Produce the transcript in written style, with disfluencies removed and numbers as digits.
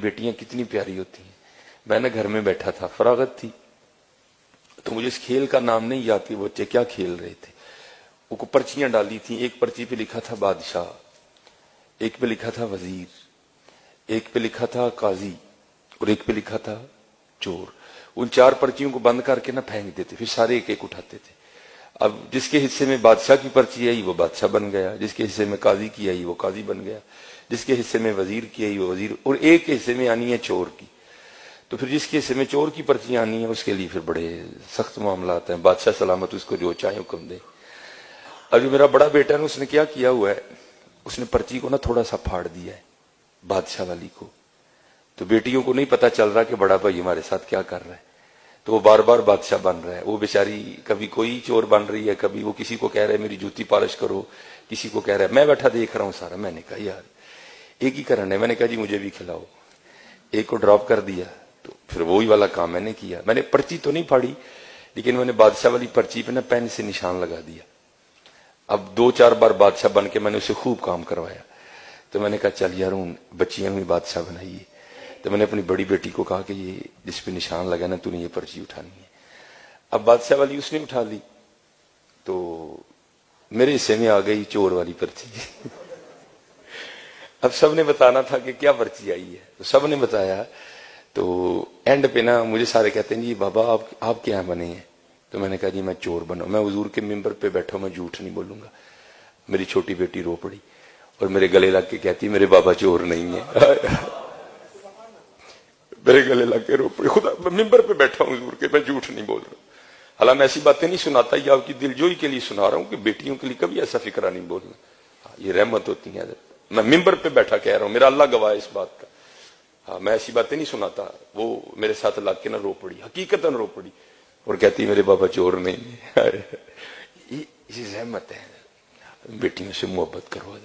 بیٹیاں کتنی پیاری ہوتی ہیں. میں نے گھر میں بیٹھا تھا, فراغت تھی, تو مجھے اس کھیل کا نام نہیں یاد کہ بچے کیا کھیل رہے تھے. وہ کو پرچیاں ڈالی تھیں, ایک پرچی پہ لکھا تھا بادشاہ, ایک پہ لکھا تھا وزیر, ایک پہ لکھا تھا قاضی, اور ایک پہ لکھا تھا چور. ان 4 پرچیوں کو بند کر کے نہ پھینک دیتے, پھر سارے ایک ایک اٹھاتے تھے. اب جس کے حصے میں بادشاہ کی پرچی آئی وہ بادشاہ بن گیا, جس کے حصے میں قاضی کی آئی وہ قاضی بن گیا, جس کے حصے میں وزیر کی آئی وہ وزیر, اور ایک کے حصے میں آنی ہے چور کی. تو پھر جس کے حصے میں چور کی پرچیاں آنی ہیں اس کے لیے پھر بڑے سخت معاملات ہیں. بادشاہ سلامت اس کو جو چاہے حکم دے. اب جو میرا بڑا بیٹا ہے اس نے کیا کیا ہوا ہے, اس نے پرچی کو نا تھوڑا سا پھاڑ دیا ہے بادشاہ والی کو. تو بیٹیوں کو نہیں پتا چل رہا کہ بڑا بھائی ہمارے ساتھ کیا کر رہا ہے, تو وہ بار بار بادشاہ بن رہا ہے. وہ بیچاری کبھی کوئی چور بن رہی ہے, کبھی وہ کسی کو کہہ رہا ہے میری جوتی پالش کرو, کسی کو کہہ رہا ہے. میں بیٹھا دیکھ رہا ہوں سارا. میں نے کہا یار ایک ہی کرنا ہے. میں نے کہا جی مجھے بھی کھلاؤ. ایک کو ڈراپ کر دیا, تو پھر وہی والا کام میں نے کیا. میں نے پرچی تو نہیں پھاڑی, لیکن میں نے بادشاہ والی پرچی پہ نا پین سے نشان لگا دیا. اب 2-4 بار بادشاہ بن کے میں نے اسے خوب کام کروایا. تو میں نے کہا چل یار ہوں بچیاں بھی بادشاہ بنائیے. تو میں نے اپنی بڑی بیٹی کو کہا کہ یہ جس پہ نشان لگا نا تو نے یہ پرچی اٹھانی ہے. اب بادشاہ والی اس نے اٹھا لی, تو میرے حصے میں آ گئی چور والی پرچی. اب سب نے بتانا تھا کہ کیا پرچی آئی ہے, تو سب نے بتایا. تو اینڈ پہ نا مجھے سارے کہتے ہیں جی بابا آپ کیا بنے ہیں. تو میں نے کہا جی میں چور بنا. میں حضور کے ممبر پہ بیٹھا ہوں, میں جھوٹ نہیں بولوں گا. میری چھوٹی بیٹی رو پڑی اور میرے گلے لگ کے کہتی میرے بابا چور نہیں ہے. میرے گلے لگ کے رو پڑی. خدا ممبر پہ بیٹھا ہوں حضور کے, میں جھوٹ نہیں بول رہا. حالانکہ میں ایسی باتیں نہیں سناتا, یہ آپ کی دلجوئی کے لیے سنا رہا ہوں کہ بیٹیوں کے لیے کبھی ایسا فکرہ نہیں بولنا. یہ رحمت ہوتی ہے. میں ممبر پہ بیٹھا کہہ رہا ہوں, میرا اللہ گواہ ہے اس بات کا. ہاں میں ایسی باتیں نہیں سناتا. وہ میرے ساتھ لگ کے نہ رو پڑی, حقیقتاً رو پڑی, اور کہتی میرے بابا چور نہیں ہے. یہ رحمت ہے. بیٹیوں سے محبت کرو.